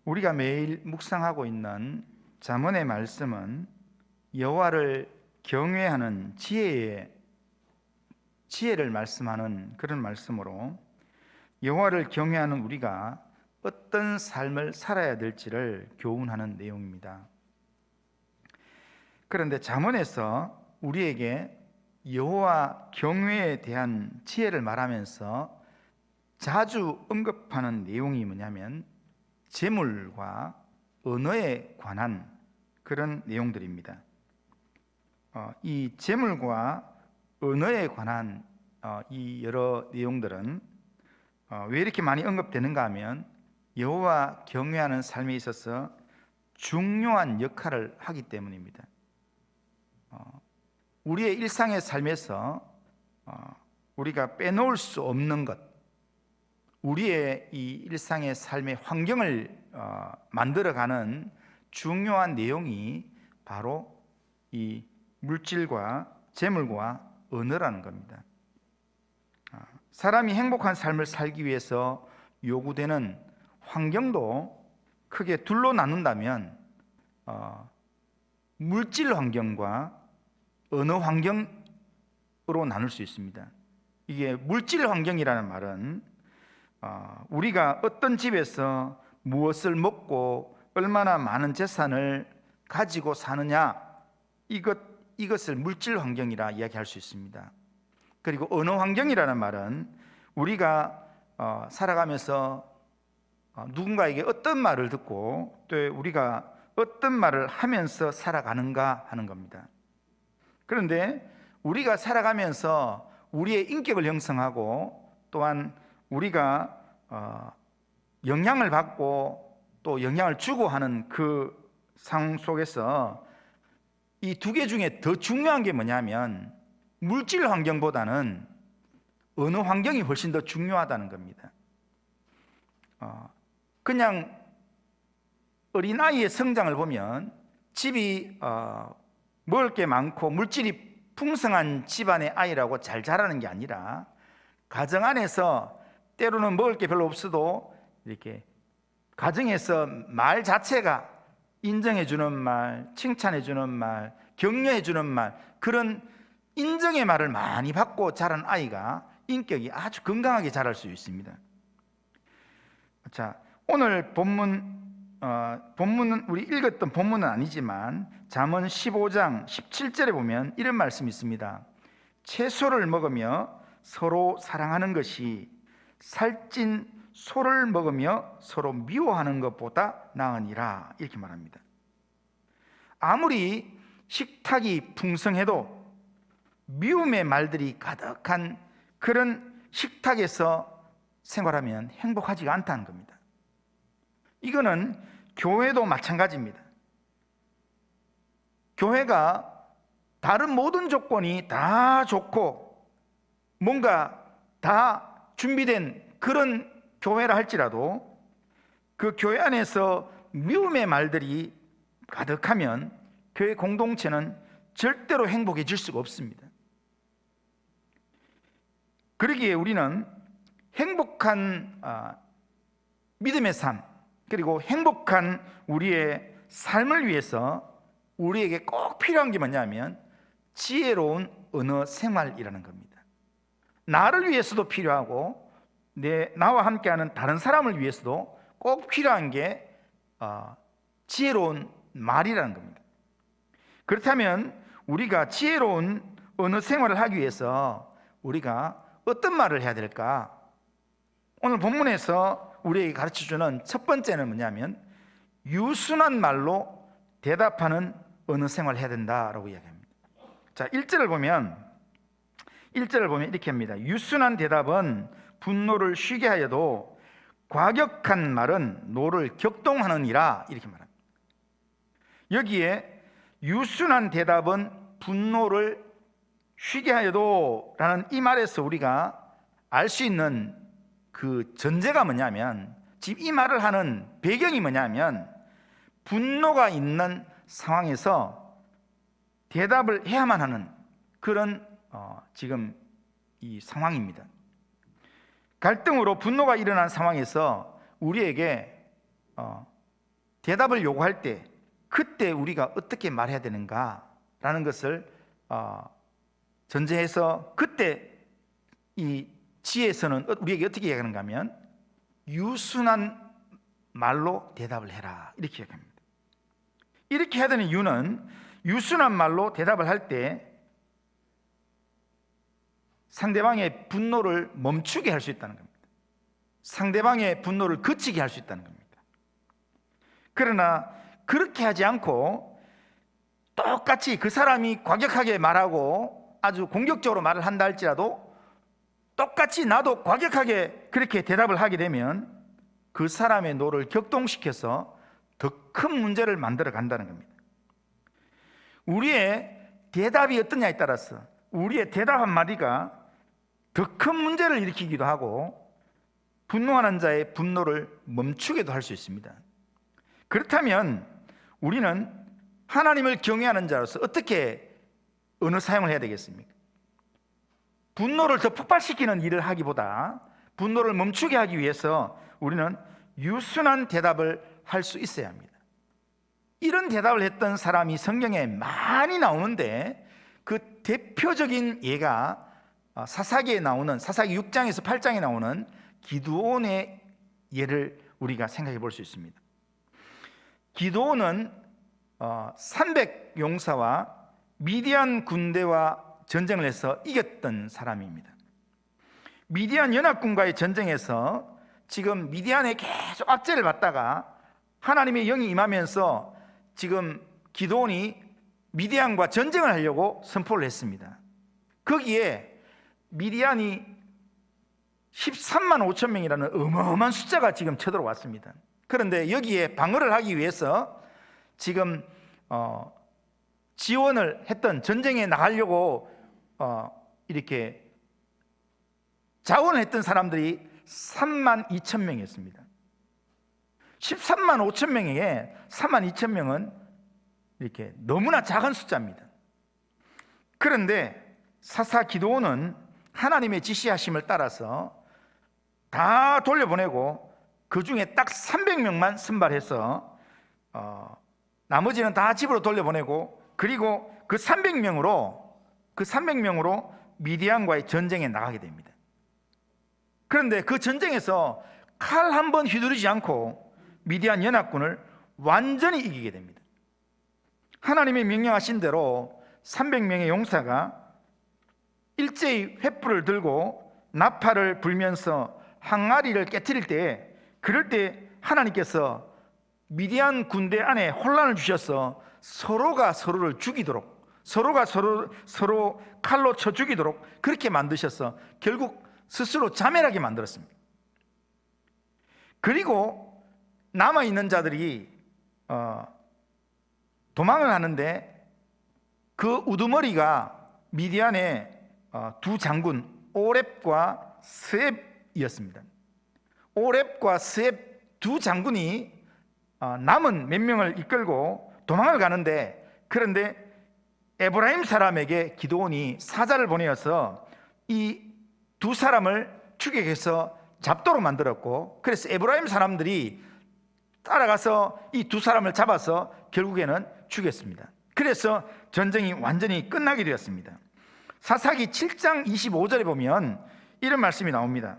우리가 매일 묵상하고 있는 잠언의 말씀은 여호와를 경외하는 지혜를 말씀하는 그런 말씀으로 여호와를 경외하는 우리가 어떤 삶을 살아야 될지를 교훈하는 내용입니다. 그런데 잠언에서 우리에게 여호와 경외에 대한 지혜를 말하면서 자주 언급하는 내용이 뭐냐면 재물과 언어에 관한 그런 내용들입니다. 이 재물과 언어에 관한 이 여러 내용들은 왜 이렇게 많이 언급되는가 하면 여호와 경외하는 삶에 있어서 중요한 역할을 하기 때문입니다. 우리의 일상의 삶에서 우리가 빼놓을 수 없는 것, 우리의 이 일상의 삶의 환경을 만들어가는 중요한 내용이 바로 이 물질과 재물과 언어라는 겁니다. 사람이 행복한 삶을 살기 위해서 요구되는 환경도 크게 둘로 나눈다면 물질 환경과 언어 환경으로 나눌 수 있습니다. 이게 물질 환경이라는 말은 우리가 어떤 집에서 무엇을 먹고 얼마나 많은 재산을 가지고 사느냐, 이것을 물질 환경이라 이야기할 수 있습니다. 그리고 언어 환경이라는 말은 우리가 살아가면서 누군가에게 어떤 말을 듣고 또 우리가 어떤 말을 하면서 살아가는가 하는 겁니다. 그런데 우리가 살아가면서 우리의 인격을 형성하고 또한 우리가 영향을 받고 또 영향을 주고 하는 그 상황 속에서 이 두 개 중에 더 중요한 게 뭐냐면 물질 환경보다는 언어 환경이 훨씬 더 중요하다는 겁니다. 그냥 어린아이의 성장을 보면 집이 먹을 게 많고 물질이 풍성한 집안의 아이라고 잘 자라는 게 아니라 가정 안에서 때로는 먹을 게 별로 없어도 이렇게 가정에서 말 자체가 인정해주는 말, 칭찬해주는 말, 격려해주는 말, 그런 인정의 말을 많이 받고 자란 아이가 인격이 아주 건강하게 자랄 수 있습니다. 자, 오늘 본문은 우리 읽었던 본문은 아니지만 잠언 15장 17절에 보면 이런 말씀이 있습니다. 채소를 먹으며 서로 사랑하는 것이 살찐 소를 먹으며 서로 미워하는 것보다 나으니라, 이렇게 말합니다. 아무리 식탁이 풍성해도 미움의 말들이 가득한 그런 식탁에서 생활하면 행복하지가 않다는 겁니다. 이거는 교회도 마찬가지입니다. 교회가 다른 모든 조건이 다 좋고 뭔가 다 준비된 그런 교회라 할지라도 그 교회 안에서 미움의 말들이 가득하면 교회 공동체는 절대로 행복해질 수가 없습니다. 그러기에 우리는 행복한 믿음의 삶, 그리고 행복한 우리의 삶을 위해서 우리에게 꼭 필요한 게 뭐냐면 지혜로운 언어 생활이라는 겁니다. 나를 위해서도 필요하고 나와 함께하는 다른 사람을 위해서도 꼭 필요한 게 지혜로운 말이라는 겁니다. 그렇다면 우리가 지혜로운 언어 생활을 하기 위해서 우리가 어떤 말을 해야 될까? 오늘 본문에서 우리에게 가르쳐주는 첫 번째는 뭐냐면 유순한 말로 대답하는 언어 생활을 해야 된다라고 이야기합니다. 자, 1절을 보면 이렇게 합니다. 유순한 대답은 분노를 쉬게 하여도 과격한 말은 노를 격동하느니라, 이렇게 말합니다. 여기에 유순한 대답은 분노를 쉬게 하여도 라는 이 말에서 우리가 알 수 있는 그 전제가 뭐냐면, 지금 이 말을 하는 배경이 뭐냐면 분노가 있는 상황에서 대답을 해야만 하는 그런 지금 이 상황입니다. 갈등으로 분노가 일어난 상황에서 우리에게 대답을 요구할 때 그때 우리가 어떻게 말해야 되는가라는 것을 전제해서 그때 이 지혜에서는 우리에게 어떻게 이야기하는가 하면 유순한 말로 대답을 해라 이렇게 이야기합니다. 이렇게 해야 되는 이유는 유순한 말로 대답을 할 때 상대방의 분노를 멈추게 할 수 있다는 겁니다. 상대방의 분노를 그치게 할 수 있다는 겁니다. 그러나 그렇게 하지 않고 똑같이 그 사람이 과격하게 말하고 아주 공격적으로 말을 한다 할지라도 똑같이 나도 과격하게 그렇게 대답을 하게 되면 그 사람의 노를 격동시켜서 더 큰 문제를 만들어 간다는 겁니다. 우리의 대답이 어떠냐에 따라서 우리의 대답 한마디가 더 큰 문제를 일으키기도 하고 분노하는 자의 분노를 멈추게도 할 수 있습니다. 그렇다면 우리는 하나님을 경외하는 자로서 어떻게 언어 사용을 해야 되겠습니까? 분노를 더 폭발시키는 일을 하기보다 분노를 멈추게 하기 위해서 우리는 유순한 대답을 할 수 있어야 합니다. 이런 대답을 했던 사람이 성경에 많이 나오는데 그 대표적인 예가 사사기에 나오는 사사기 6장에서 8장에 나오는 기드온의 예를 우리가 생각해 볼 수 있습니다. 기드온은 300용사와 미디안 군대와 전쟁을 해서 이겼던 사람입니다. 미디안 연합군과의 전쟁에서 지금 미디안에 계속 압제를 받다가 하나님의 영이 임하면서 지금 기드온이 미디안과 전쟁을 하려고 선포를 했습니다. 거기에 미디안이 13만 5천 명이라는 어마어마한 숫자가 지금 쳐들어왔습니다. 그런데 여기에 방어를 하기 위해서 지금 지원을 했던 전쟁에 나가려고 이렇게 자원을 했던 사람들이 3만 2천 명이었습니다. 13만 5천 명에 3만 2천 명은 이렇게 너무나 작은 숫자입니다. 그런데 사사 기드온은 하나님의 지시하심을 따라서 다 돌려보내고 그 중에 딱 300명만 선발해서 나머지는 다 집으로 돌려보내고 그리고 그 300명으로 미디안과의 전쟁에 나가게 됩니다. 그런데 그 전쟁에서 칼 한 번 휘두르지 않고 미디안 연합군을 완전히 이기게 됩니다. 하나님의 명령하신 대로 300명의 용사가 일제히 횃불을 들고 나팔을 불면서 항아리를 깨트릴 때 그럴 때 하나님께서 미디안 군대 안에 혼란을 주셔서 서로가 서로를 죽이도록 서로 칼로 쳐 죽이도록 그렇게 만드셔서 결국 스스로 자멸하게 만들었습니다. 그리고 남아있는 자들이 도망을 하는데 그 우두머리가 미디안의 두 장군 오렙과 스앱이었습니다. 오렙과 스앱 두 장군이 남은 몇 명을 이끌고 도망을 가는데 그런데 에브라임 사람에게 기드온이 사자를 보내어서 이 두 사람을 추격해서 잡도록 만들었고 그래서 에브라임 사람들이 따라가서 이 두 사람을 잡아서 결국에는 죽였습니다. 그래서 전쟁이 완전히 끝나게 되었습니다. 사사기 7장 25절에 보면 이런 말씀이 나옵니다.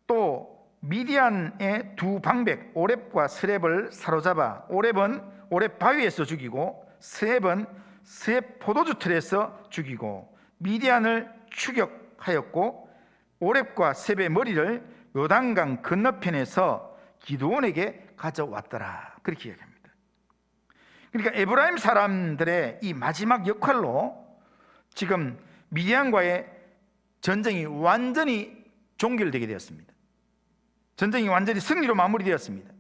또 미디안의 두 방백 오렙과 스렙을 사로잡아 오렙은 오렙 바위에서 죽이고 스렙은 스렙 포도주 틀에서 죽이고 미디안을 추격하였고 오렙과 스렙의 머리를 요단강 건너편에서 기드온에게 가져왔더라. 그렇게 이야기합니다. 그러니까 에브라임 사람들의 이 마지막 역할로 지금 미디안과의 전쟁이 완전히 종결되게 되었습니다. 전쟁이 완전히 승리로 마무리되었습니다.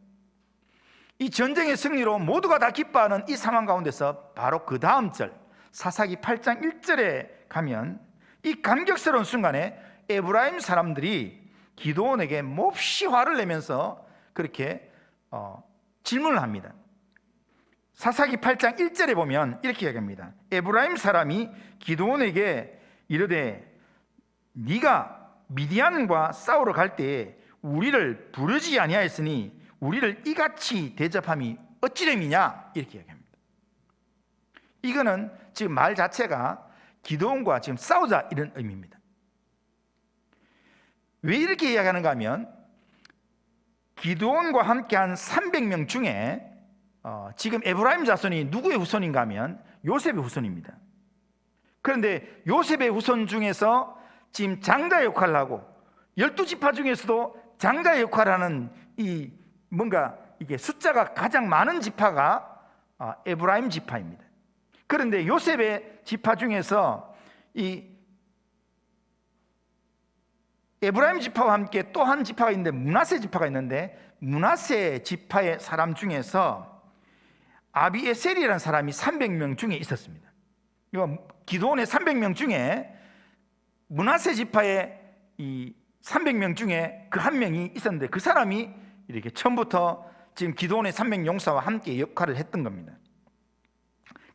이 전쟁의 승리로 모두가 다 기뻐하는 이 상황 가운데서 바로 그 다음 절 사사기 8장 1절에 가면 이 감격스러운 순간에 에브라임 사람들이 기드온에게 몹시 화를 내면서 그렇게 질문을 합니다. 사사기 8장 1절에 보면 이렇게 이야기합니다. 에브라임 사람이 기드온에게 이르되 네가 미디안과 싸우러 갈 때에 우리를 부르지 아니하였으니 우리를 이같이 대접함이 어찌됨이냐 이렇게 이야기합니다. 이거는 지금 말 자체가 기드온과 지금 싸우자 이런 의미입니다. 왜 이렇게 이야기하는가 하면 기드온과 함께한 300명 중에 지금 에브라임 자손이 누구의 후손인가 하면 요셉의 후손입니다. 그런데 요셉의 후손 중에서 지금 장자 역할을 하고 12지파 중에서도 장자 역할을 하는 이 뭔가 이게 숫자가 가장 많은 지파가 에브라임 지파입니다. 그런데 요셉의 지파 중에서 이 에브라임 지파와 함께 또 한 지파가 있는데 므낫세 지파가 있는데 므낫세 지파의 사람 중에서 아비에셀이라는 사람이 300명 중에 있었습니다. 이거 기드온의 300명 중에 므낫세 지파의 이 300명 중에 그 한 명이 있었는데 그 사람이 이렇게 처음부터 지금 기드온의 300 용사와 함께 역할을 했던 겁니다.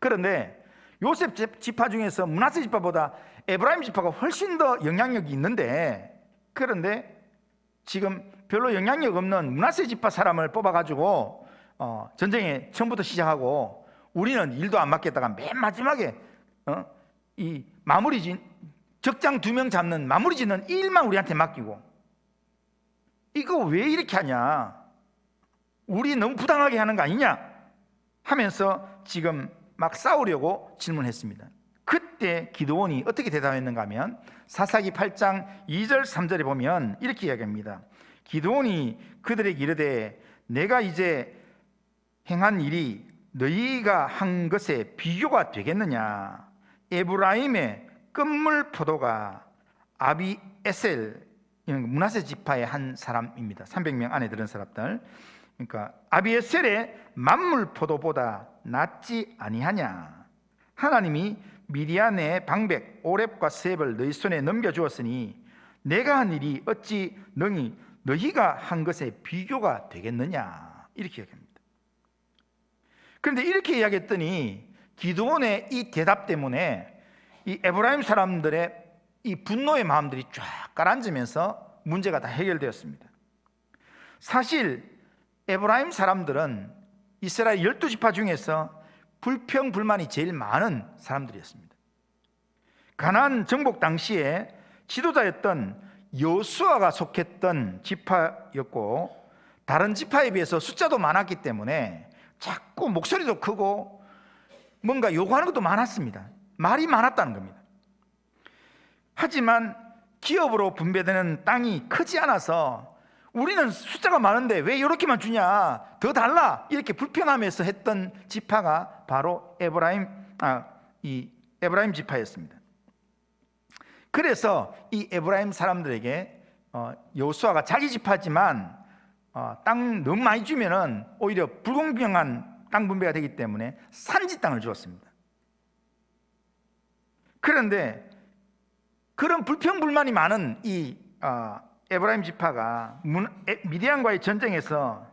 그런데 요셉 지파 중에서 므낫세 지파보다 에브라임 지파가 훨씬 더 영향력이 있는데, 그런데 지금 별로 영향력 없는 므낫세 지파 사람을 뽑아가지고 전쟁에 처음부터 시작하고 우리는 일도 안 맡겠다가 맨 마지막에 이 마무리 적장 2명 잡는 마무리 짓는 일만 우리한테 맡기고, 이거 왜 이렇게 하냐, 우리 너무 부당하게 하는 거 아니냐 하면서 지금 막 싸우려고 질문했습니다. 그때 기드온이 어떻게 대답했는가 하면 사사기 8장 2절 3절에 보면 이렇게 이야기합니다. 기드온이 그들에게 이르되 내가 이제 행한 일이 너희가 한 것에 비교가 되겠느냐. 에브라임의 끝물 포도가 아비에셀, 므낫세 지파의 한 사람입니다. 300명 안에 들은 사람들. 그러니까 아비에셀의 만물 포도보다 낫지 아니하냐. 하나님이 미디안의 방백 오렙과 셉을 너희 손에 넘겨주었으니 내가 한 일이 어찌 너희가 한 것에 비교가 되겠느냐, 이렇게 이야기합니다. 그런데 이렇게 이야기했더니 기드온의 이 대답 때문에 이 에브라임 사람들의 이 분노의 마음들이 쫙 가라앉으면서 문제가 다 해결되었습니다. 사실 에브라임 사람들은 이스라엘 12지파 중에서 불평불만이 제일 많은 사람들이었습니다. 가나안 정복 당시에 지도자였던 여호수아가 속했던 지파였고, 다른 지파에 비해서 숫자도 많았기 때문에 자꾸 목소리도 크고 뭔가 요구하는 것도 많았습니다. 말이 많았다는 겁니다. 하지만 기업으로 분배되는 땅이 크지 않아서 우리는 숫자가 많은데 왜 이렇게만 주냐, 더 달라, 이렇게 불평하면서 했던 지파가 바로 에브라임 지파였습니다. 그래서 이 에브라임 사람들에게 여호수아가 자기 지파지만 땅 너무 많이 주면은 오히려 불공평한 땅 분배가 되기 때문에 산지 땅을 주었습니다. 그런데 그런 불평불만이 많은 이 에브라임 지파가 미디안과의 전쟁에서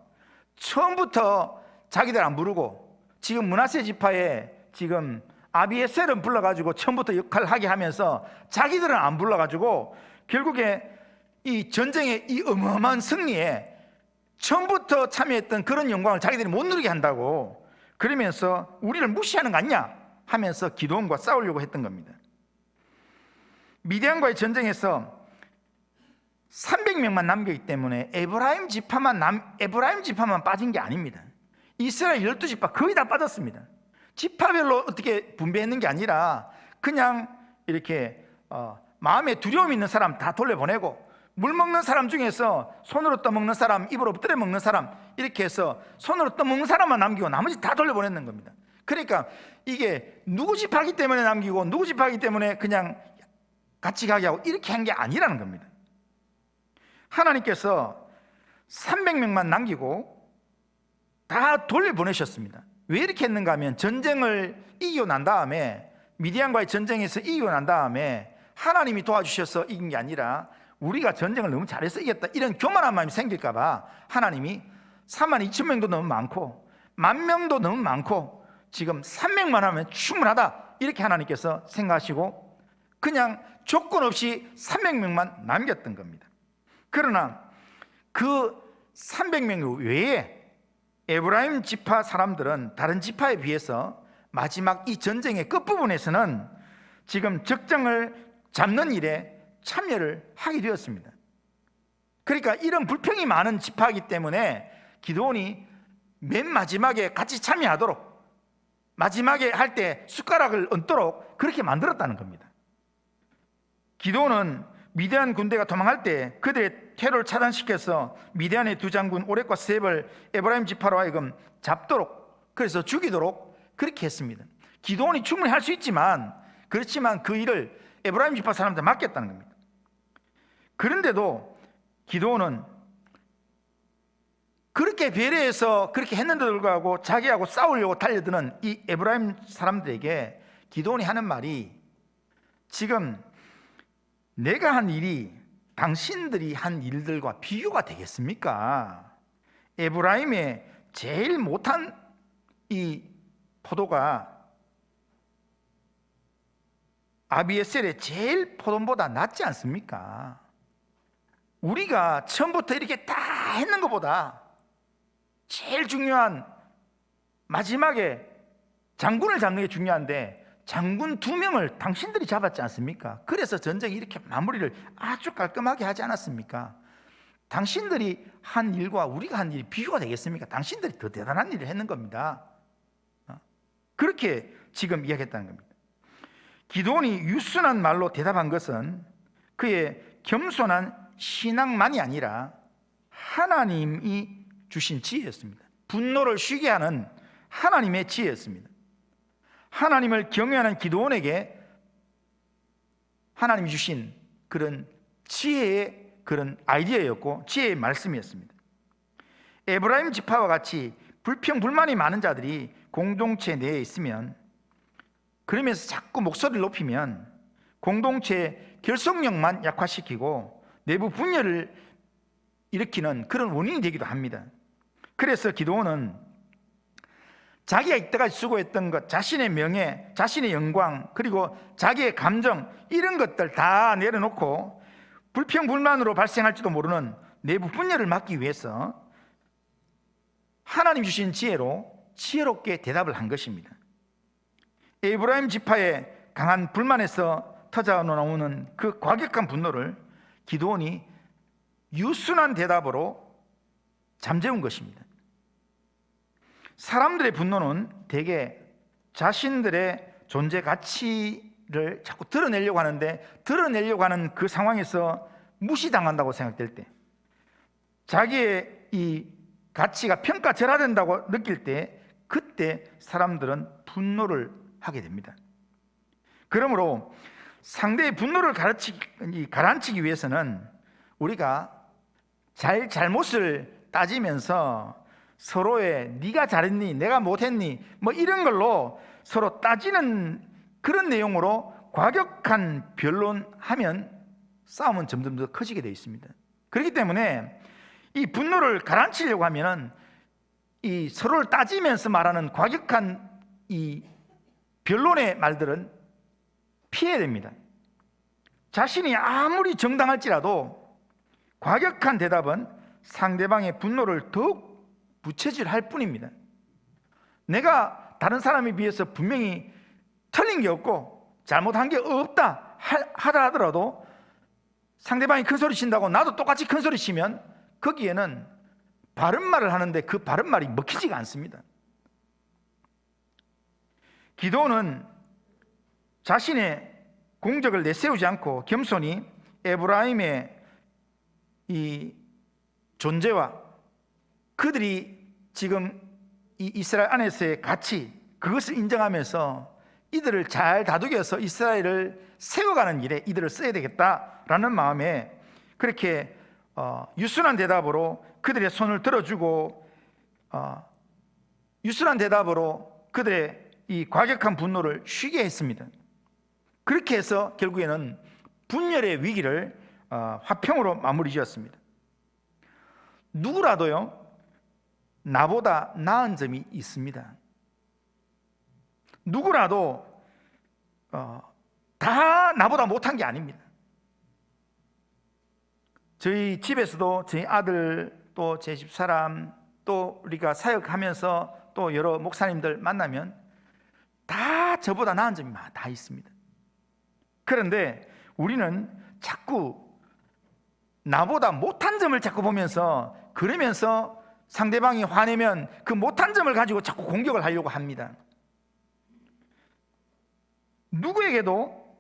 처음부터 자기들 안 부르고 지금 므낫세 지파에 지금 아비에셀은 불러가지고 처음부터 역할을 하게 하면서 자기들은 안 불러가지고 결국에 이 전쟁의 이 어마어마한 승리에 처음부터 참여했던 그런 영광을 자기들이 못 누리게 한다고, 그러면서 우리를 무시하는 거 아니냐 하면서 기드온과 싸우려고 했던 겁니다. 미디안과의 전쟁에서 300명만 남겼기 때문에 에브라임 지파만 빠진 게 아닙니다. 이스라엘 12지파 거의 다 빠졌습니다. 지파별로 어떻게 분배했는 게 아니라 그냥 이렇게 마음에 두려움 있는 사람 다 돌려보내고, 물 먹는 사람 중에서 손으로 떠먹는 사람, 입으로 엎드려 먹는 사람, 이렇게 해서 손으로 떠먹는 사람만 남기고 나머지 다 돌려보내는 겁니다. 그러니까 이게 누구 지파이기 때문에 남기고 누구 지파이기 때문에 그냥 같이 가게 하고 이렇게 한 게 아니라는 겁니다. 하나님께서 300명만 남기고 다 돌려보내셨습니다. 왜 이렇게 했는가 하면 전쟁을 이기고 난 다음에, 미디안과의 전쟁에서 이기고 난 다음에 하나님이 도와주셔서 이긴 게 아니라 우리가 전쟁을 너무 잘해서 이겼다, 이런 교만한 마음이 생길까 봐 하나님이 42,000명도 너무 많고 10,000명도 너무 많고 지금 300만 하면 충분하다, 이렇게 하나님께서 생각하시고 그냥 조건 없이 300명만 남겼던 겁니다. 그러나 그 300명 외에 에브라임 지파 사람들은 다른 지파에 비해서 마지막 이 전쟁의 끝부분에서는 지금 적장을 잡는 일에 참여를 하게 되었습니다. 그러니까 이런 불평이 많은 지파이기 때문에 기드온이 맨 마지막에 같이 참여하도록, 마지막에 할 때 숟가락을 얹도록 그렇게 만들었다는 겁니다. 기드온은 미디안 군대가 도망할 때 그들의 퇴로를 차단시켜서 미디안의 두 장군 오렉과 스텝을 에브라임 지파로 하여금 잡도록, 그래서 죽이도록 그렇게 했습니다. 기드온이 충분히 할 수 있지만, 그렇지만 그 일을 에브라임 지파 사람한테 맡겼다는 겁니다. 그런데도 기드온은 그렇게 배려해서 그렇게 했는데도 불구하고 자기하고 싸우려고 달려드는 이 에브라임 사람들에게 기드온이 하는 말이, 지금 내가 한 일이 당신들이 한 일들과 비교가 되겠습니까? 에브라임의 제일 못한 이 포도가 아비에셀의 제일 포도보다 낫지 않습니까? 우리가 처음부터 이렇게 다 했는 것보다 제일 중요한 마지막에 장군을 잡는 게 중요한데 장군 2명을 당신들이 잡았지 않습니까? 그래서 전쟁이 이렇게 마무리를 아주 깔끔하게 하지 않았습니까? 당신들이 한 일과 우리가 한 일이 비교가 되겠습니까? 당신들이 더 대단한 일을 했는 겁니다. 그렇게 지금 이야기했다는 겁니다. 기드온이 유순한 말로 대답한 것은 그의 겸손한 신앙만이 아니라 하나님이 주신 지혜였습니다. 분노를 쉬게 하는 하나님의 지혜였습니다. 하나님을 경외하는 기드온에게 하나님이 주신 그런 지혜의 그런 아이디어였고 지혜의 말씀이었습니다. 에브라임 지파와 같이 불평 불만이 많은 자들이 공동체 내에 있으면, 그러면서 자꾸 목소리를 높이면 공동체의 결속력만 약화시키고 내부 분열을 일으키는 그런 원인이 되기도 합니다. 그래서 기드온은 자기가 이때까지 수고했던 것, 자신의 명예, 자신의 영광, 그리고 자기의 감정, 이런 것들 다 내려놓고 불평불만으로 발생할지도 모르는 내부 분열을 막기 위해서 하나님 주신 지혜로 지혜롭게 대답을 한 것입니다. 에브라임 지파의 강한 불만에서 터져 나오는 그 과격한 분노를 기드온이 유순한 대답으로 잠재운 것입니다. 사람들의 분노는 대개 자신들의 존재 가치를 자꾸 드러내려고 하는데, 드러내려고 하는 그 상황에서 무시당한다고 생각될 때, 자기의 이 가치가 평가절하된다고 느낄 때, 그때 사람들은 분노를 하게 됩니다. 그러므로 상대의 분노를 가라앉히기 위해서는 우리가 잘못을 따지면서 서로의 네가 잘했니, 내가 못했니, 뭐 이런 걸로 서로 따지는 그런 내용으로 과격한 변론하면 싸움은 점점 더 커지게 되어 있습니다. 그렇기 때문에 이 분노를 가라앉히려고 하면은 이 서로를 따지면서 말하는 과격한 이 변론의 말들은 피해야 됩니다. 자신이 아무리 정당할지라도 과격한 대답은 상대방의 분노를 더욱 부채질할 뿐입니다. 내가 다른 사람에 비해서 분명히 틀린 게 없고 잘못한 게 없다 하더라도 상대방이 큰 소리 친다고 나도 똑같이 큰 소리 치면 거기에는 바른 말을 하는데 그 바른 말이 먹히지가 않습니다. 기드온은 자신의 공적을 내세우지 않고 겸손히 에브라임의 이 존재와 그들이 지금 이 이스라엘 안에서의 가치, 그것을 인정하면서 이들을 잘 다독여서 이스라엘을 세워가는 일에 이들을 써야 되겠다라는 마음에 그렇게 유순한 대답으로 그들의 손을 들어주고 유순한 대답으로 그들의 이 과격한 분노를 쉬게 했습니다. 그렇게 해서 결국에는 분열의 위기를 화평으로 마무리 지었습니다. 누구라도요, 나보다 나은 점이 있습니다. 누구라도 다 나보다 못한 게 아닙니다. 저희 집에서도 저희 아들 또 제 집사람, 또 우리가 사역하면서 또 여러 목사님들 만나면 다 저보다 나은 점이 다 있습니다. 그런데 우리는 자꾸 나보다 못한 점을 자꾸 보면서, 그러면서 상대방이 화내면 그 못한 점을 가지고 자꾸 공격을 하려고 합니다. 누구에게도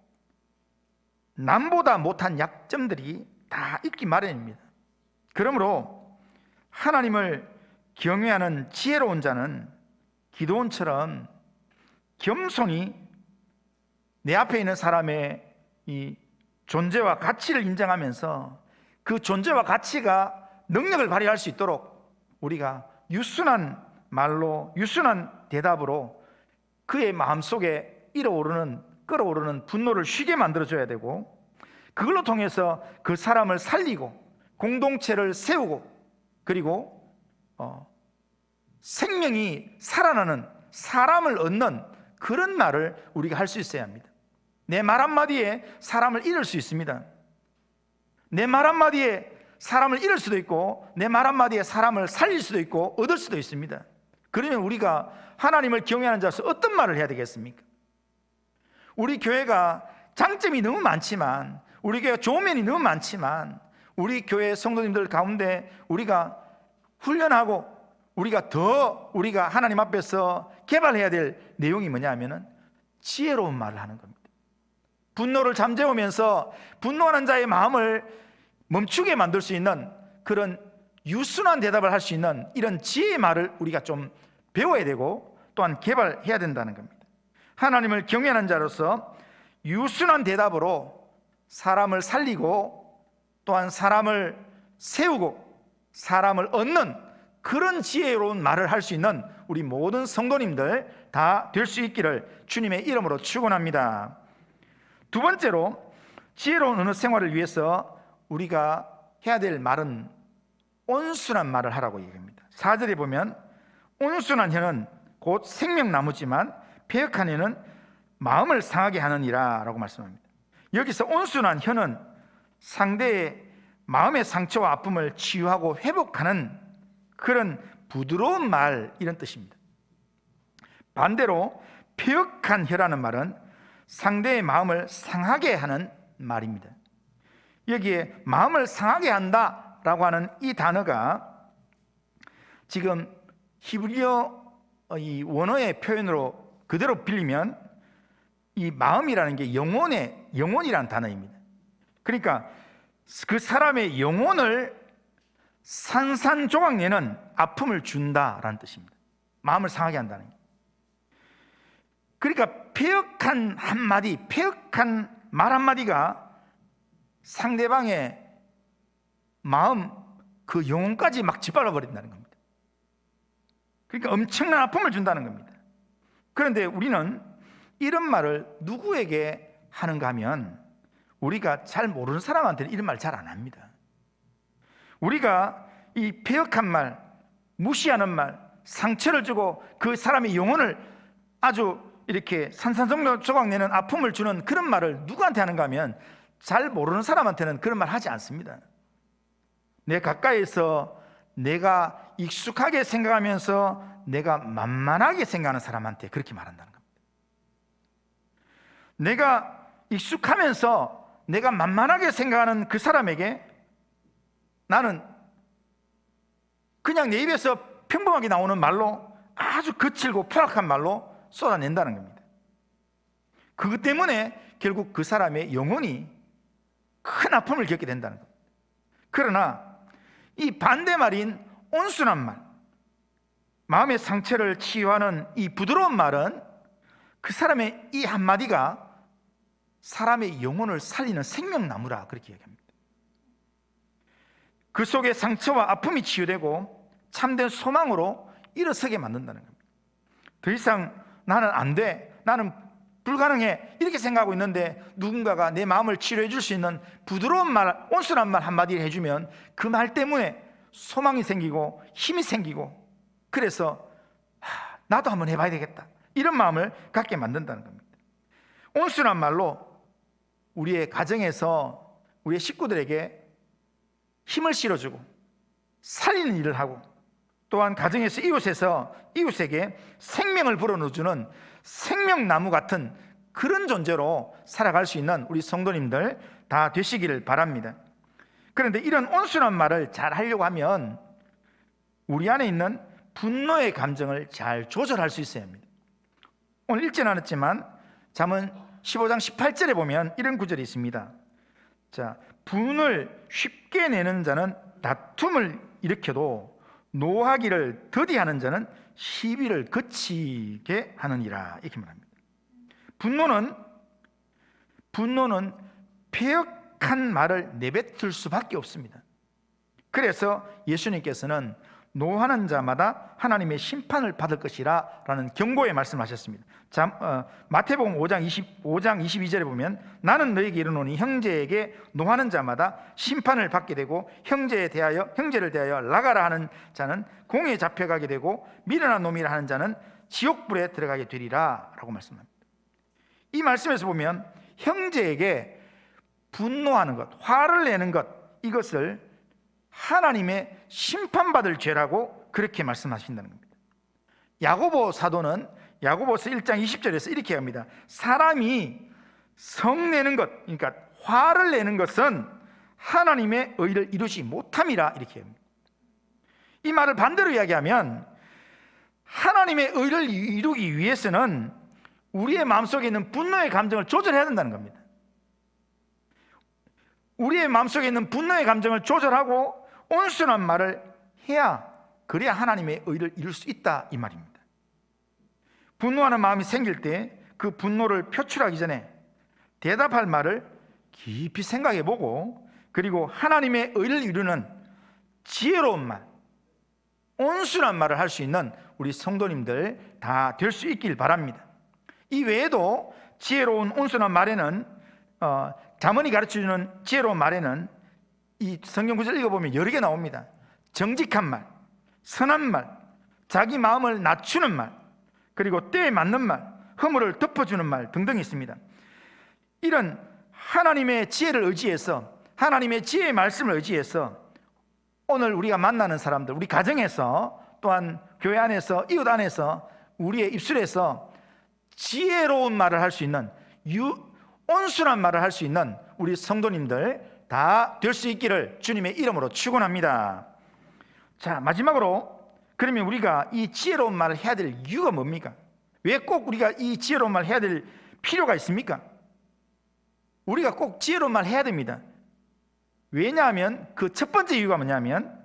남보다 못한 약점들이 다 있기 마련입니다. 그러므로 하나님을 경외하는 지혜로운 자는 기드온처럼 겸손히 내 앞에 있는 사람의 이 존재와 가치를 인정하면서 그 존재와 가치가 능력을 발휘할 수 있도록 우리가 유순한 말로, 유순한 대답으로 그의 마음속에 끓어오르는 분노를 쉬게 만들어줘야 되고, 그걸로 통해서 그 사람을 살리고 공동체를 세우고, 그리고 생명이 살아나는, 사람을 얻는 그런 말을 우리가 할 수 있어야 합니다. 내 말 한마디에 사람을 잃을 수 있습니다. 내 말 한마디에 사람을 잃을 수도 있고, 내 말 한마디에 사람을 살릴 수도 있고 얻을 수도 있습니다. 그러면 우리가 하나님을 경외하는 자로서 어떤 말을 해야 되겠습니까? 우리 교회가 장점이 너무 많지만, 우리 교회가 좋은 면이 너무 많지만, 우리 교회 성도님들 가운데 우리가 훈련하고 우리가 하나님 앞에서 개발해야 될 내용이 뭐냐 하면은 지혜로운 말을 하는 겁니다. 분노를 잠재우면서 분노하는 자의 마음을 멈추게 만들 수 있는 그런 유순한 대답을 할 수 있는 이런 지혜의 말을 우리가 좀 배워야 되고 또한 개발해야 된다는 겁니다. 하나님을 경외하는 자로서 유순한 대답으로 사람을 살리고 또한 사람을 세우고 사람을 얻는 그런 지혜로운 말을 할 수 있는 우리 모든 성도님들 다 될 수 있기를 주님의 이름으로 축원합니다. 두 번째로, 지혜로운 언어 생활을 위해서 우리가 해야 될 말은 온순한 말을 하라고 얘기합니다. 4절에 보면 온순한 혀는 곧 생명나무지만 패역한 혀는 마음을 상하게 하느니라 라고 말씀합니다. 여기서 온순한 혀는 상대의 마음의 상처와 아픔을 치유하고 회복하는 그런 부드러운 말, 이런 뜻입니다. 반대로 패역한 혀라는 말은 상대의 마음을 상하게 하는 말입니다. 여기에 마음을 상하게 한다라고 하는 이 단어가 지금 히브리어 이 원어의 표현으로 그대로 빌리면 이 마음이라는 게 영혼이라는 단어입니다. 그러니까 그 사람의 영혼을 산산조각 내는 아픔을 준다라는 뜻입니다. 마음을 상하게 한다는 게. 그러니까 패역한 한마디, 패역한 말 한마디가 상대방의 마음, 그 영혼까지 막 짓밟아 버린다는 겁니다. 그러니까 엄청난 아픔을 준다는 겁니다. 그런데 우리는 이런 말을 누구에게 하는가 하면 우리가 잘 모르는 사람한테는 이런 말 잘 안 합니다. 우리가 이 패역한 말, 무시하는 말, 상처를 주고 그 사람의 영혼을 아주 이렇게 산산조각 내는 아픔을 주는 그런 말을 누구한테 하는가 하면 잘 모르는 사람한테는 그런 말 하지 않습니다. 내 가까이서 내가 익숙하게 생각하면서 내가 만만하게 생각하는 사람한테 그렇게 말한다는 겁니다. 내가 익숙하면서 내가 만만하게 생각하는 그 사람에게 나는 그냥 내 입에서 평범하게 나오는 말로 아주 거칠고 포악한 말로 쏟아낸다는 겁니다. 그것 때문에 결국 그 사람의 영혼이 큰 아픔을 겪게 된다는 겁니다. 그러나 이 반대말인 온순한 말, 마음의 상처를 치유하는 이 부드러운 말은 그 사람의 이 한마디가 사람의 영혼을 살리는 생명나무라, 그렇게 얘기합니다. 그 속에 상처와 아픔이 치유되고 참된 소망으로 일어서게 만든다는 겁니다. 더 이상 나는 안 돼, 나는 불가능해, 이렇게 생각하고 있는데 누군가가 내 마음을 치료해 줄 수 있는 부드러운 말, 온순한 말 한마디 해주면 그 말 때문에 소망이 생기고 힘이 생기고, 그래서 나도 한번 해봐야 되겠다, 이런 마음을 갖게 만든다는 겁니다. 온순한 말로 우리의 가정에서 우리의 식구들에게 힘을 실어주고 살리는 일을 하고, 또한 가정에서 이웃에게 생명을 불어넣어주는 생명나무 같은 그런 존재로 살아갈 수 있는 우리 성도님들 다 되시기를 바랍니다. 그런데 이런 온순한 말을 잘 하려고 하면 우리 안에 있는 분노의 감정을 잘 조절할 수 있어야 합니다. 오늘 읽지는 않았지만 잠언 15장 18절에 보면 이런 구절이 있습니다. 자, 분을 쉽게 내는 자는 다툼을 일으켜도 노하기를 더디하는 자는 시비를 그치게 하느니라, 이렇게 말합니다. 분노는 폐역한 말을 내뱉을 수밖에 없습니다. 그래서 예수님께서는 노하는 자마다 하나님의 심판을 받을 것이라 라는 경고의 말씀하셨습니다. 마태복음 5장 22절에 보면 나는 너에게 이르노니 형제에게 노하는 자마다 심판을 받게 되고 형제를 대하여 나가라 하는 자는 공에 잡혀가게 되고 미련한 놈이라 하는 자는 지옥불에 들어가게 되리라 라고 말씀합니다. 이 말씀에서 보면 형제에게 분노하는 것, 화를 내는 것, 이것을 하나님의 심판받을 죄라고 그렇게 말씀하신다는 겁니다. 야고보 사도는 야고보서 1장 20절에서 이렇게 합니다. 사람이 성내는 것, 그러니까 화를 내는 것은 하나님의 의를 이루지 못함이라, 이렇게 합니다. 이 말을 반대로 이야기하면 하나님의 의를 이루기 위해서는 우리의 마음속에 있는 분노의 감정을 조절해야 된다는 겁니다. 우리의 마음속에 있는 분노의 감정을 조절하고 온순한 말을 해야, 그래야 하나님의 의를 이룰 수 있다, 이 말입니다. 분노하는 마음이 생길 때 그 분노를 표출하기 전에 대답할 말을 깊이 생각해 보고, 그리고 하나님의 의를 이루는 지혜로운 말, 온순한 말을 할 수 있는 우리 성도님들 다 될 수 있길 바랍니다. 이 외에도 지혜로운 온순한 말에는 잠언이 가르쳐주는 지혜로운 말에는 이 성경 구절 읽어보면 여러 개 나옵니다. 정직한 말, 선한 말, 자기 마음을 낮추는 말, 그리고 때에 맞는 말, 허물을 덮어주는 말 등등이 있습니다. 이런 하나님의 지혜를 의지해서, 하나님의 지혜의 말씀을 의지해서 오늘 우리가 만나는 사람들, 우리 가정에서, 또한 교회 안에서, 이웃 안에서, 우리의 입술에서 지혜로운 말을 할 수 있는, 온순한 말을 할 수 있는 우리 성도님들 다 될 수 있기를 주님의 이름으로 축원합니다. 자, 마지막으로, 그러면 우리가 이 지혜로운 말을 해야 될 이유가 뭡니까? 왜 꼭 우리가 이 지혜로운 말을 해야 될 필요가 있습니까? 우리가 꼭 지혜로운 말을 해야 됩니다. 왜냐하면 그 첫 번째 이유가 뭐냐면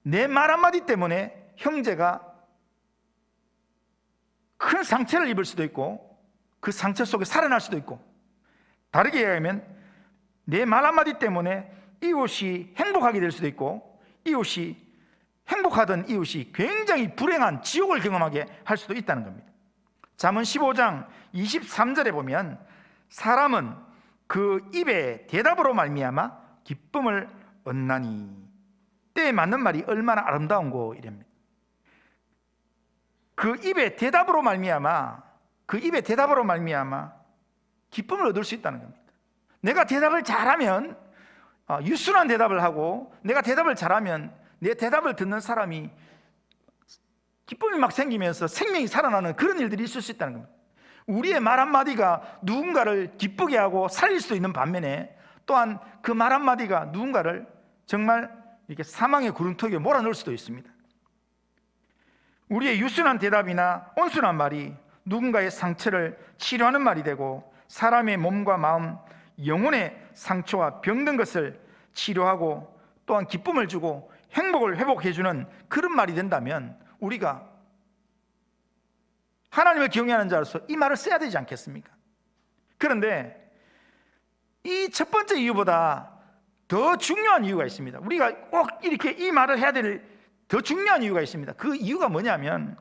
내 말 한마디 때문에 형제가 큰 상처를 입을 수도 있고 그 상처 속에 살아날 수도 있고, 다르게 얘기하면 내 말 한마디 때문에 이웃이 행복하게 될 수도 있고, 행복하던 이웃이 굉장히 불행한 지옥을 경험하게 할 수도 있다는 겁니다. 잠언 15장 23절에 보면 사람은 그 입의 대답으로 말미암아 기쁨을 얻나니, 때에 맞는 말이 얼마나 아름다운고, 이랍니다. 그 입의 대답으로 말미암아 기쁨을 얻을 수 있다는 겁니다. 내가 대답을 잘하면, 유순한 대답을 하고 내가 대답을 잘하면 내 대답을 듣는 사람이 기쁨이 막 생기면서 생명이 살아나는 그런 일들이 있을 수 있다는 겁니다. 우리의 말 한마디가 누군가를 기쁘게 하고 살릴 수도 있는 반면에, 또한 그 말 한마디가 누군가를 정말 이렇게 사망의 구름턱에 몰아넣을 수도 있습니다. 우리의 유순한 대답이나 온순한 말이 누군가의 상처를 치료하는 말이 되고, 사람의 몸과 마음, 영혼의 상처와 병든 것을 치료하고 또한 기쁨을 주고 행복을 회복해주는 그런 말이 된다면, 우리가 하나님을 경외하는 자로서 이 말을 써야 되지 않겠습니까? 그런데 이 첫 번째 이유보다 더 중요한 이유가 있습니다. 우리가 꼭 이렇게 이 말을 해야 될 더 중요한 이유가 있습니다. 그 이유가 뭐냐면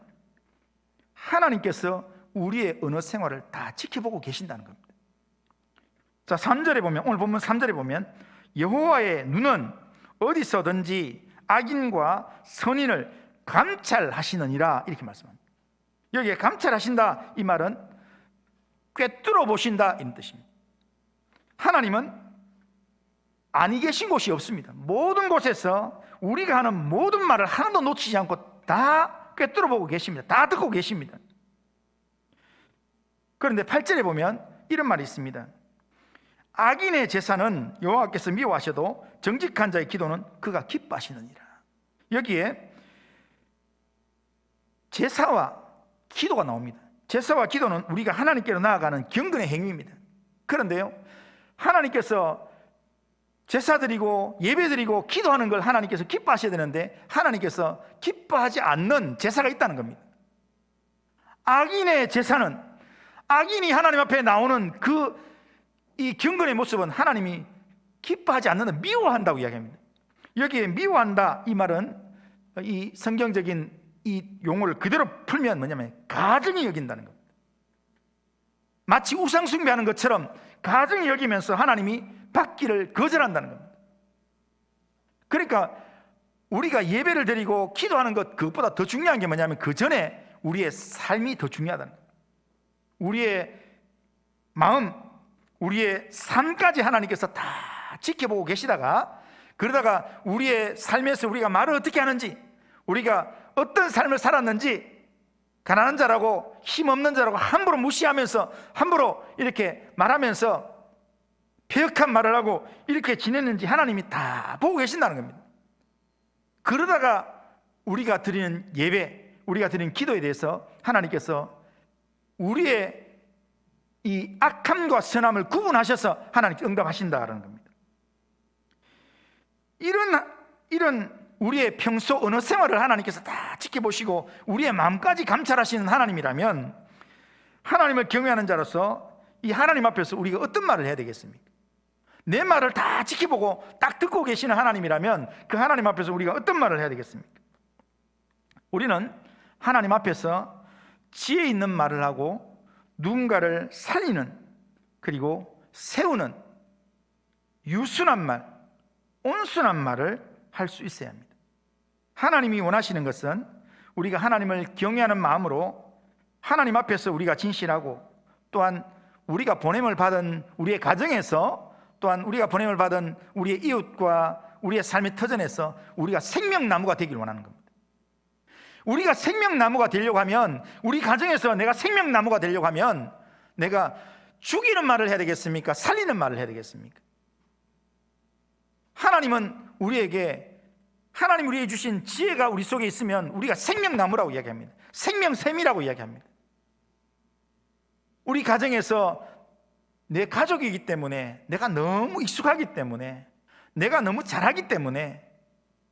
하나님께서 우리의 언어 생활을 다 지켜보고 계신다는 겁니다. 자, 3절에 보면, 오늘 본문 3절에 보면 여호와의 눈은 어디서든지 악인과 선인을 감찰하시느니라, 이렇게 말씀합니다. 여기에 감찰하신다, 이 말은 꿰뚫어 보신다, 이런 뜻입니다. 하나님은 아니 계신 곳이 없습니다. 모든 곳에서 우리가 하는 모든 말을 하나도 놓치지 않고 다 꿰뚫어 보고 계십니다. 다 듣고 계십니다. 그런데 8절에 보면 이런 말이 있습니다. 악인의 제사는 여호와께서 미워하셔도 정직한 자의 기도는 그가 기뻐하시느니라. 여기에 제사와 기도가 나옵니다. 제사와 기도는 우리가 하나님께로 나아가는 경건의 행위입니다. 그런데요, 하나님께서 제사 드리고 예배 드리고 기도하는 걸 하나님께서 기뻐하셔야 되는데 하나님께서 기뻐하지 않는 제사가 있다는 겁니다. 악인의 제사는, 악인이 하나님 앞에 나오는 이 경건의 모습은 하나님이 기뻐하지 않는, 미워한다고 이야기합니다. 여기에 미워한다 이 말은 이 성경적인 이 용어를 그대로 풀면 뭐냐면 가증히 여긴다는 겁니다. 마치 우상 숭배하는 것처럼 가증히 여기면서 하나님이 받기를 거절한다는 겁니다. 그러니까 우리가 예배를 드리고 기도하는 것, 그것보다 더 중요한 게 뭐냐면 그 전에 우리의 삶이 더 중요하다는 겁니다. 우리의 마음, 우리의 삶까지 하나님께서 다 지켜보고 계시다가, 그러다가 우리의 삶에서 우리가 말을 어떻게 하는지, 우리가 어떤 삶을 살았는지, 가난한 자라고 힘없는 자라고 함부로 무시하면서 함부로 이렇게 말하면서 폐역한 말을 하고 이렇게 지냈는지 하나님이 다 보고 계신다는 겁니다. 그러다가 우리가 드리는 예배, 우리가 드리는 기도에 대해서 하나님께서 우리의 이 악함과 선함을 구분하셔서 하나님께 응답하신다는 겁니다. 이런 우리의 평소 언어 생활을 하나님께서 다 지켜보시고 우리의 마음까지 감찰하시는 하나님이라면, 하나님을 경외하는 자로서 이 하나님 앞에서 우리가 어떤 말을 해야 되겠습니까? 내 말을 다 지켜보고 딱 듣고 계시는 하나님이라면 그 하나님 앞에서 우리가 어떤 말을 해야 되겠습니까? 우리는 하나님 앞에서 지혜 있는 말을 하고 누군가를 살리는, 그리고 세우는 유순한 말, 온순한 말을 할 수 있어야 합니다. 하나님이 원하시는 것은 우리가 하나님을 경외하는 마음으로 하나님 앞에서 우리가 진실하고, 또한 우리가 보냄을 받은 우리의 가정에서, 또한 우리가 보냄을 받은 우리의 이웃과 우리의 삶의 터전에서 우리가 생명나무가 되기를 원하는 겁니다. 우리가 생명나무가 되려고 하면, 우리 가정에서 내가 생명나무가 되려고 하면 내가 죽이는 말을 해야 되겠습니까? 살리는 말을 해야 되겠습니까? 하나님은 하나님 우리에게 주신 지혜가 우리 속에 있으면 우리가 생명나무라고 이야기합니다. 생명샘이라고 이야기합니다. 우리 가정에서 내 가족이기 때문에, 내가 너무 익숙하기 때문에, 내가 너무 잘하기 때문에,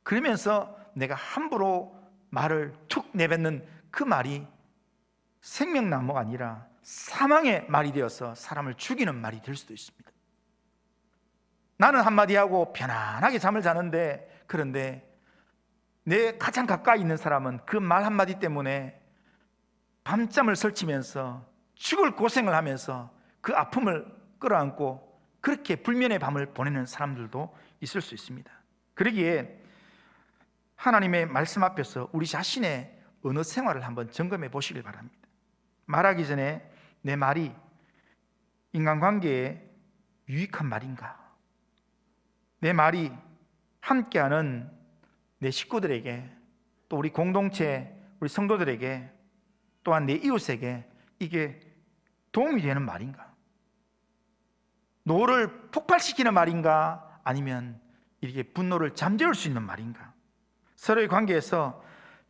그러면서 내가 함부로 말을 툭 내뱉는 그 말이 생명나무가 아니라 사망의 말이 되어서 사람을 죽이는 말이 될 수도 있습니다. 나는 한마디 하고 편안하게 잠을 자는데, 그런데 내 가장 가까이 있는 사람은 그 말 한마디 때문에 밤잠을 설치면서 죽을 고생을 하면서 그 아픔을 끌어안고 그렇게 불면의 밤을 보내는 사람들도 있을 수 있습니다. 그러기에 하나님의 말씀 앞에서 우리 자신의 언어 생활을 한번 점검해 보시길 바랍니다. 말하기 전에 내 말이 인간관계에 유익한 말인가? 내 말이 함께하는 내 식구들에게, 또 우리 공동체, 우리 성도들에게, 또한 내 이웃에게 이게 도움이 되는 말인가? 노를 폭발시키는 말인가? 아니면 이렇게 분노를 잠재울 수 있는 말인가? 서로의 관계에서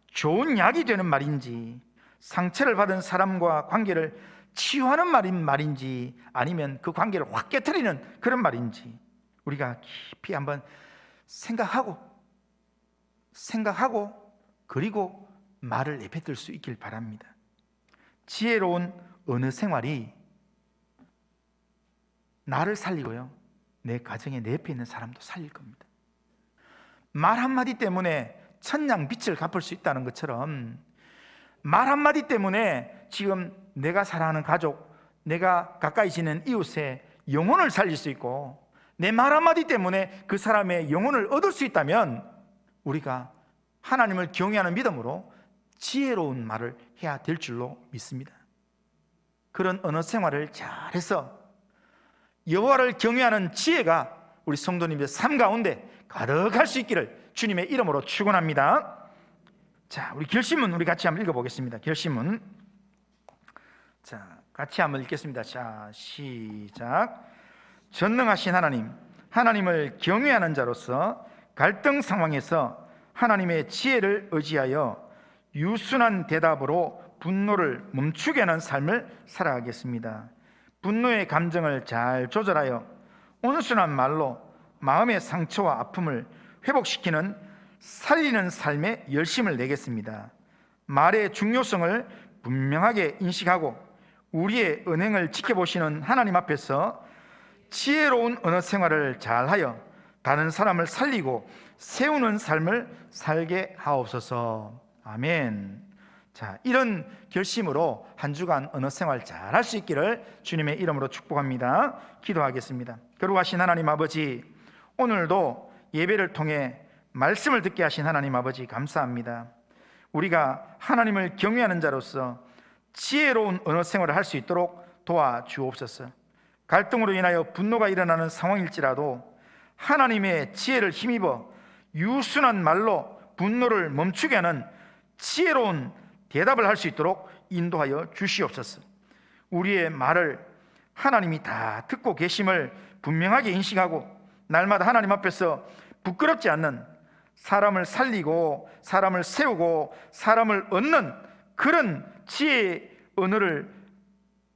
좋은 약이 되는 말인지, 상처를 받은 사람과 관계를 치유하는 말인지, 아니면 그 관계를 확 깨트리는 그런 말인지 우리가 깊이 한번 생각하고 그리고 말을 내뱉을 수 있길 바랍니다. 지혜로운 언어 생활이 나를 살리고요, 내 가정에 내 옆에 있는 사람도 살릴 겁니다. 말 한마디 때문에 천냥 빛을 갚을 수 있다는 것처럼, 말 한마디 때문에 지금 내가 사랑하는 가족, 내가 가까이 지낸 이웃의 영혼을 살릴 수 있고, 내 말 한마디 때문에 그 사람의 영혼을 얻을 수 있다면 우리가 하나님을 경외하는 믿음으로 지혜로운 말을 해야 될 줄로 믿습니다. 그런 언어 생활을 잘해서 여호와를 경외하는 지혜가 우리 성도님의 삶 가운데 가득할 수 있기를 주님의 이름으로 축원합니다. 자, 우리 결심문 우리 같이 한번 읽어보겠습니다. 결심문. 자, 같이 한번 읽겠습니다. 자, 시작. 전능하신 하나님, 하나님을 경외하는 자로서 갈등 상황에서 하나님의 지혜를 의지하여 유순한 대답으로 분노를 멈추게 하는 삶을 살아가겠습니다. 분노의 감정을 잘 조절하여 온순한 말로 마음의 상처와 아픔을 회복시키는 살리는 삶에 열심을 내겠습니다. 말의 중요성을 분명하게 인식하고 우리의 언행을 지켜보시는 하나님 앞에서 지혜로운 언어 생활을 잘하여 다른 사람을 살리고 세우는 삶을 살게 하옵소서. 아멘. 자, 이런 결심으로 한 주간 언어 생활 잘 할 수 있기를 주님의 이름으로 축복합니다. 기도하겠습니다. 거룩하신 하나님 아버지, 오늘도 예배를 통해 말씀을 듣게 하신 하나님 아버지 감사합니다. 우리가 하나님을 경외하는 자로서 지혜로운 언어 생활을 할 수 있도록 도와주옵소서. 갈등으로 인하여 분노가 일어나는 상황일지라도 하나님의 지혜를 힘입어 유순한 말로 분노를 멈추게 하는 지혜로운 대답을 할 수 있도록 인도하여 주시옵소서. 우리의 말을 하나님이 다 듣고 계심을 분명하게 인식하고 날마다 하나님 앞에서 부끄럽지 않는, 사람을 살리고 사람을 세우고 사람을 얻는 그런 지혜의 언어를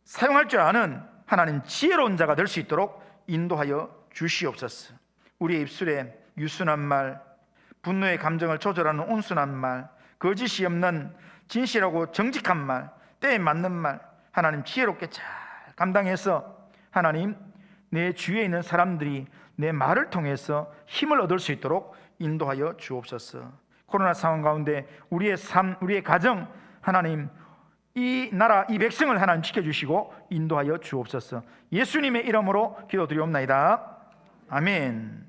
사용할 줄 아는 하나님 지혜로운 자가 될 수 있도록 인도하여 주시옵소서. 우리의 입술에 유순한 말, 분노의 감정을 조절하는 온순한 말, 거짓이 없는 진실하고 정직한 말, 때에 맞는 말, 하나님 지혜롭게 잘 감당해서 하나님 내 주위에 있는 사람들이 내 말을 통해서 힘을 얻을 수 있도록 인도하여 주옵소서. 코로나 상황 가운데 우리의 삶, 우리의 가정, 하나님 이 나라, 이 백성을 하나님 지켜주시고 인도하여 주옵소서. 예수님의 이름으로 기도드리옵나이다. 아멘.